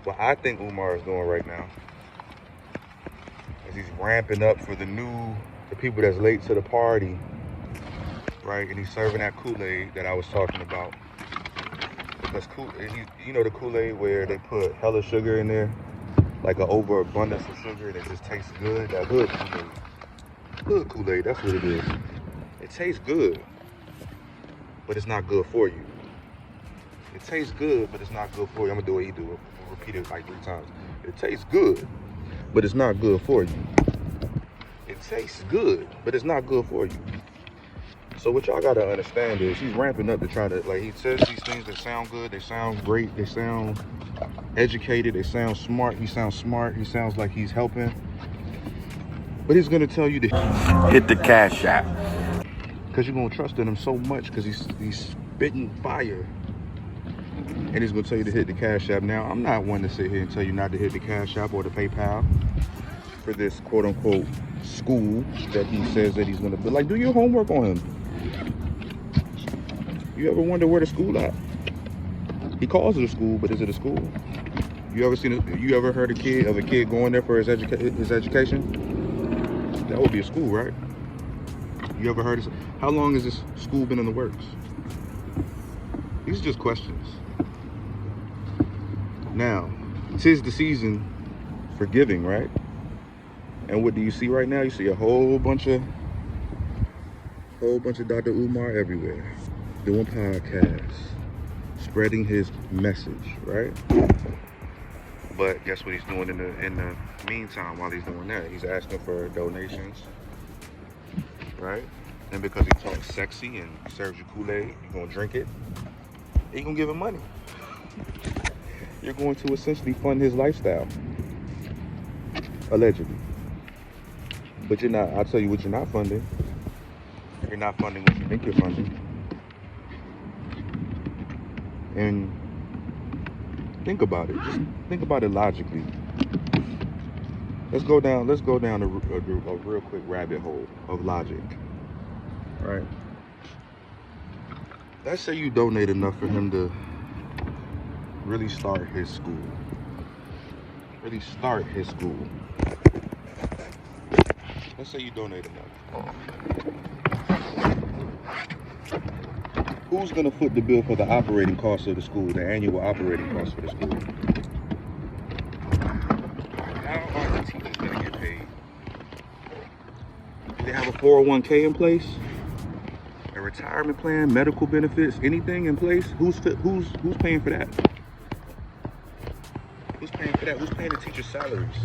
what I think Umar is doing right now is he's ramping up for the people that's late to the party, right? And he's serving that Kool-Aid that I was talking about. Because you know the Kool-Aid where they put hella sugar in there, like an overabundance of sugar, and it just tastes good. That hood Kool-Aid. Hood Kool-Aid, that's what it is. It tastes good, but it's not good for you. It tastes good, but it's not good for you. I'm gonna do what he do. I'll repeat it like 3 times. It tastes good, but it's not good for you. It tastes good, but it's not good for you. So what y'all gotta understand is he's ramping up to try to, like, he says these things that sound good, they sound great, they sound educated, they sound smart. He sounds smart. He sounds like he's helping. But he's gonna tell you to hit the cash app. Because you're gonna trust in him so much because he's spitting fire. And he's gonna tell you to hit the cash app. Now, I'm not one to sit here and tell you not to hit the cash app or the PayPal for this quote unquote school that he says that he's gonna be. Like, do your homework on him. You ever wonder where the school at? He calls it a school, but is it a school? You ever heard of a kid going there for his education? That would be a school, right? You ever heard of, how long has this school been in the works? These are just questions. Now, 'tis the season for giving, right? And what do you see right now? You see a whole bunch of Dr. Umar everywhere, doing podcasts, spreading his message, right? But guess what he's doing in the meantime while he's doing that? He's asking for donations, right? And because he talks sexy and serves you Kool-Aid, you're gonna drink it, and you're gonna give him money. You're going to essentially fund his lifestyle, allegedly. But you're not. I'll tell you what you're not funding. You're not funding what you think you're funding. And think about it. Just think about it logically. Let's go down a real quick rabbit hole of logic. Right? Let's say you donate enough for him to really start his school. Let's say you donate enough. Who's gonna foot the bill for the operating costs of the school, the annual operating costs for the school? How are the teachers gonna get paid? Do they have a 401k in place? A retirement plan, medical benefits, anything in place? Who's paying for that? Who's paying for that? Who's paying the teachers' salaries?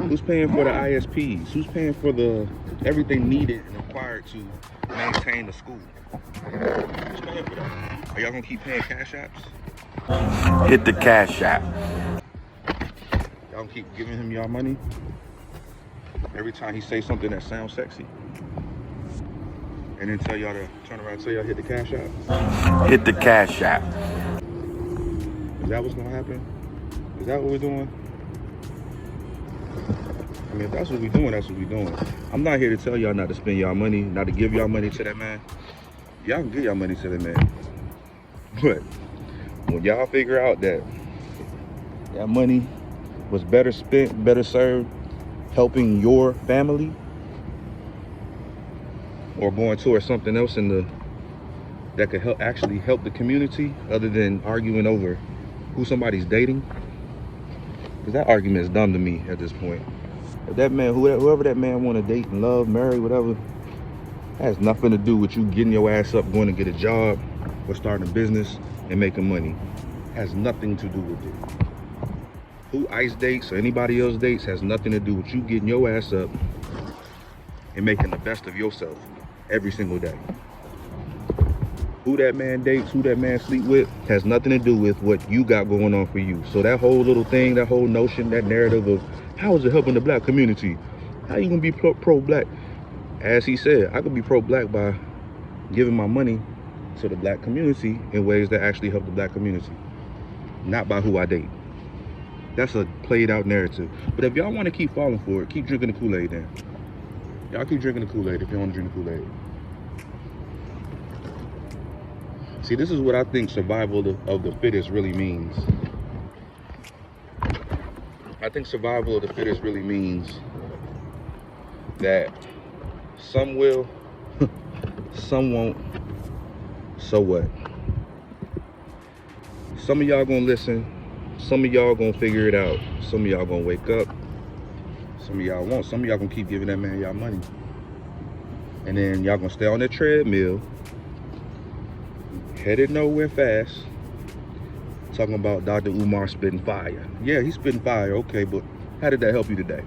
Who's paying for the ISPs? Who's paying for everything needed and required to maintain the school? Who's paying for that? Are y'all gonna keep paying cash apps? Hit the cash app. Y'all gonna keep giving him y'all money every time he says something that sounds sexy? And then tell y'all to turn around and tell y'all hit the cash app? Hit the cash app. Is that what's gonna happen? Is that what we're doing? I mean, if that's what we're doing, that's what we're doing. I'm not here to tell y'all not to spend y'all money, not to give y'all money to that man. Y'all can give y'all money to that man. But when y'all figure out that that money was better spent, better served helping your family, or going towards something else that could actually help the community, other than arguing over who somebody's dating, because that argument is dumb to me at this point. If that man, whoever that man want to date and love, marry, whatever, has nothing to do with you getting your ass up, going to get a job, or starting a business and making money. Has nothing to do with it. Who ICE dates or anybody else dates has nothing to do with you getting your ass up and making the best of yourself every single day. Who that man dates, who that man sleep with, has nothing to do with what you got going on for you. So that whole little thing, that whole notion, that narrative of how is it helping the black community? How you gonna be pro-black? As he said, I could be pro-black by giving my money to the black community in ways that actually help the black community, not by who I date. That's a played out narrative. But if y'all want to keep falling for it, keep drinking the Kool-Aid then. Y'all keep drinking the Kool-Aid if you want to drink the Kool-Aid. See, this is what I think survival of the fittest really means. I think survival of the fittest really means that some will, some won't. So what? Some of y'all gonna listen. Some of y'all gonna figure it out. Some of y'all gonna wake up. Some of y'all won't. Some of y'all gonna keep giving that man y'all money. And then y'all gonna stay on that treadmill, headed nowhere fast, talking about Dr. Umar spitting fire. Yeah, he's spitting fire, okay, but how did that help you today?